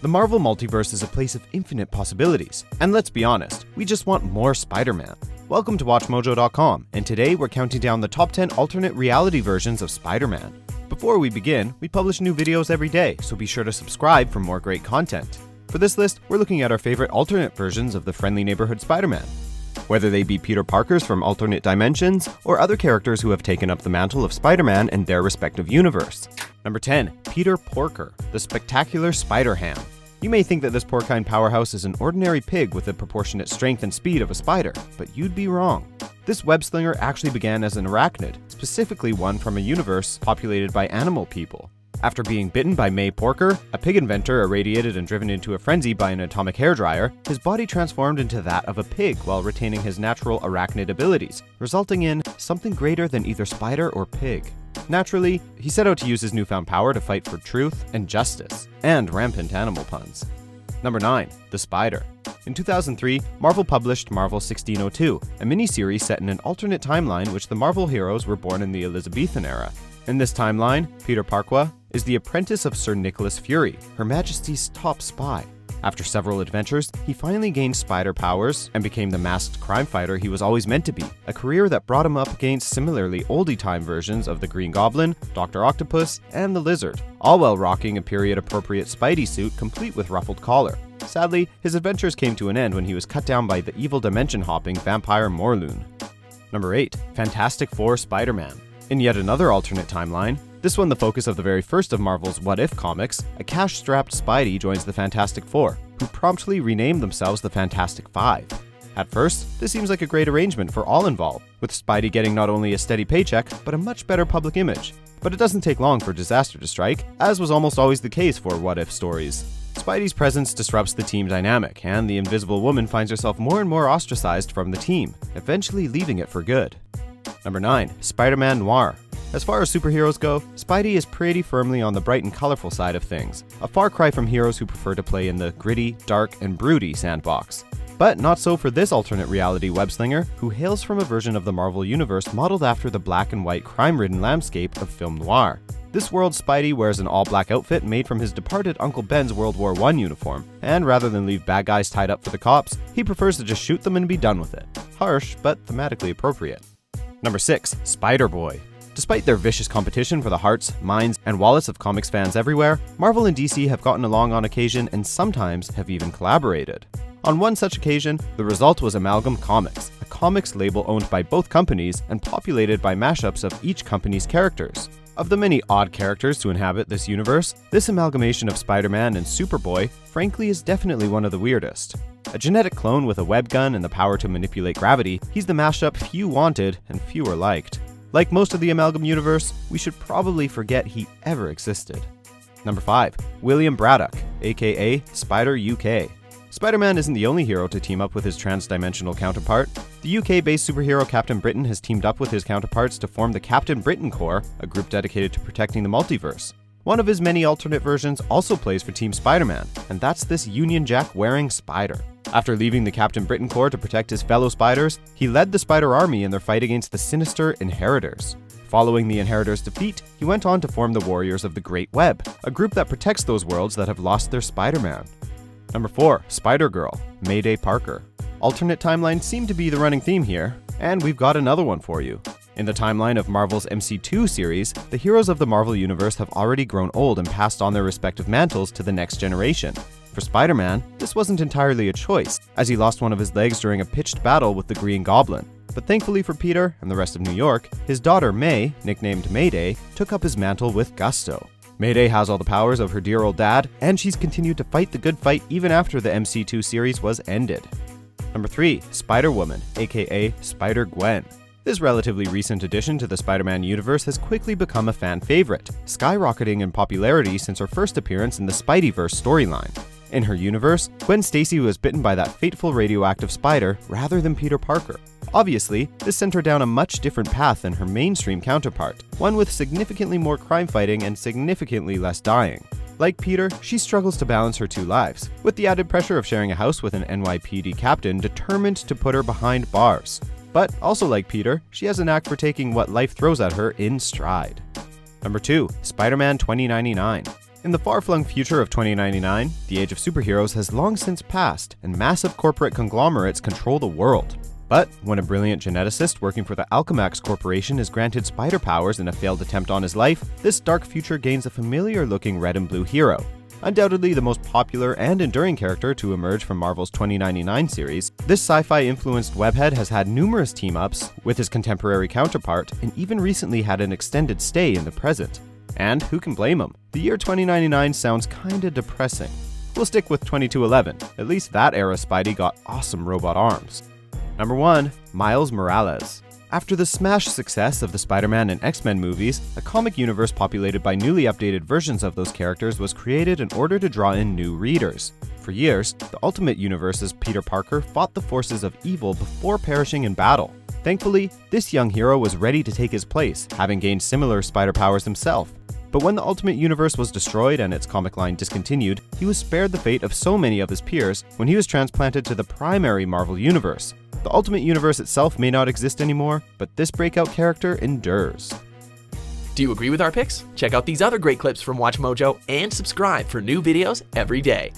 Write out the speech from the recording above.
The Marvel multiverse is a place of infinite possibilities, and let's be honest, we just want more Spider-Man. Welcome to WatchMojo.com, and today we're counting down the top 10 alternate reality versions of Spider-Man. Before we begin, we publish new videos every day, so be sure to subscribe for more great content. For this list, we're looking at our favorite alternate versions of the friendly neighborhood Spider-Man. Whether they be Peter Parkers from alternate dimensions, or other characters who have taken up the mantle of Spider-Man in their respective universe. Number 10. Peter Porker, the Spectacular Spider-Ham. You may think that this porcine powerhouse is an ordinary pig with the proportionate strength and speed of a spider, but you'd be wrong. This web-slinger actually began as an arachnid, specifically one from a universe populated by animal people. After being bitten by May Porker, a pig inventor irradiated and driven into a frenzy by an atomic hairdryer, his body transformed into that of a pig while retaining his natural arachnid abilities, resulting in something greater than either spider or pig. Naturally, he set out to use his newfound power to fight for truth and justice, and rampant animal puns. Number 9. The Spider. In 2003, Marvel published Marvel 1602, a miniseries set in an alternate timeline which the Marvel heroes were born in the Elizabethan era. In this timeline, Peter Parker is the apprentice of Sir Nicholas Fury, Her Majesty's top spy. After several adventures, he finally gained spider powers and became the masked crime fighter he was always meant to be, a career that brought him up against similarly oldie-time versions of the Green Goblin, Dr. Octopus, and the Lizard, all while rocking a period-appropriate Spidey suit complete with ruffled collar. Sadly, his adventures came to an end when he was cut down by the evil dimension-hopping vampire Morloon. Number 8. Fantastic Four Spider-Man. In yet another alternate timeline, this one the focus of the very first of Marvel's What If comics, a cash-strapped Spidey joins the Fantastic Four, who promptly renamed themselves the Fantastic Five. At first, this seems like a great arrangement for all involved, with Spidey getting not only a steady paycheck, but a much better public image. But it doesn't take long for disaster to strike, as was almost always the case for What If stories. Spidey's presence disrupts the team dynamic, and the Invisible Woman finds herself more and more ostracized from the team, eventually leaving it for good. Number 9. Spider-Man Noir. As far as superheroes go, Spidey is pretty firmly on the bright and colorful side of things, a far cry from heroes who prefer to play in the gritty, dark, and broody sandbox. But not so for this alternate reality web-slinger, who hails from a version of the Marvel Universe modeled after the black and white crime-ridden landscape of film noir. This world, Spidey wears an all-black outfit made from his departed Uncle Ben's World War I uniform, and rather than leave bad guys tied up for the cops, he prefers to just shoot them and be done with it. Harsh, but thematically appropriate. Number 6. Spider-Boy. Despite their vicious competition for the hearts, minds, and wallets of comics fans everywhere, Marvel and DC have gotten along on occasion and sometimes have even collaborated. On one such occasion, the result was Amalgam Comics, a comics label owned by both companies and populated by mashups of each company's characters. Of the many odd characters to inhabit this universe, this amalgamation of Spider-Man and Superboy, frankly, is definitely one of the weirdest. A genetic clone with a web gun and the power to manipulate gravity, he's the mashup few wanted and fewer liked. Like most of the Amalgam universe, we should probably forget he ever existed. Number 5. William Braddock, AKA Spider-UK. Spider-Man isn't the only hero to team up with his trans-dimensional counterpart. The UK-based superhero Captain Britain has teamed up with his counterparts to form the Captain Britain Corps, a group dedicated to protecting the multiverse. One of his many alternate versions also plays for Team Spider-Man, and that's this Union Jack-wearing Spider. After leaving the Captain Britain Corps to protect his fellow Spiders, he led the Spider Army in their fight against the sinister Inheritors. Following the Inheritors' defeat, he went on to form the Warriors of the Great Web, a group that protects those worlds that have lost their Spider-Man. Number 4. Spider-Girl, Mayday Parker. Alternate timelines seem to be the running theme here, and we've got another one for you. In the timeline of Marvel's MC2 series, the heroes of the Marvel Universe have already grown old and passed on their respective mantles to the next generation. For Spider-Man, this wasn't entirely a choice, as he lost one of his legs during a pitched battle with the Green Goblin. But thankfully for Peter and the rest of New York, his daughter May, nicknamed Mayday, took up his mantle with gusto. Mayday has all the powers of her dear old dad, and she's continued to fight the good fight even after the MC2 series was ended. Number 3. Spider-Woman, aka Spider-Gwen. This relatively recent addition to the Spider-Man universe has quickly become a fan favorite, skyrocketing in popularity since her first appearance in the Spideyverse storyline. In her universe, Gwen Stacy was bitten by that fateful radioactive spider rather than Peter Parker. Obviously, this sent her down a much different path than her mainstream counterpart, one with significantly more crime fighting and significantly less dying. Like Peter, she struggles to balance her two lives, with the added pressure of sharing a house with an NYPD captain determined to put her behind bars. But also like Peter, she has a knack for taking what life throws at her in stride. Number 2. Spider-Man 2099. In the far-flung future of 2099, the age of superheroes has long since passed, and massive corporate conglomerates control the world. But when a brilliant geneticist working for the Alchemax Corporation is granted spider powers in a failed attempt on his life, this dark future gains a familiar-looking red and blue hero. Undoubtedly the most popular and enduring character to emerge from Marvel's 2099 series, this sci-fi-influenced webhead has had numerous team-ups with his contemporary counterpart, and even recently had an extended stay in the present. And who can blame him? The year 2099 sounds kinda depressing. We'll stick with 2211, at least that era Spidey got awesome robot arms. Number 1. Miles Morales. After the smash success of the Spider-Man and X-Men movies, a comic universe populated by newly updated versions of those characters was created in order to draw in new readers. For years, the Ultimate Universe's Peter Parker fought the forces of evil before perishing in battle. Thankfully, this young hero was ready to take his place, having gained similar spider powers himself. But when the Ultimate Universe was destroyed and its comic line discontinued, he was spared the fate of so many of his peers when he was transplanted to the primary Marvel Universe. The Ultimate Universe itself may not exist anymore, but this breakout character endures. Do you agree with our picks? Check out these other great clips from WatchMojo and subscribe for new videos every day.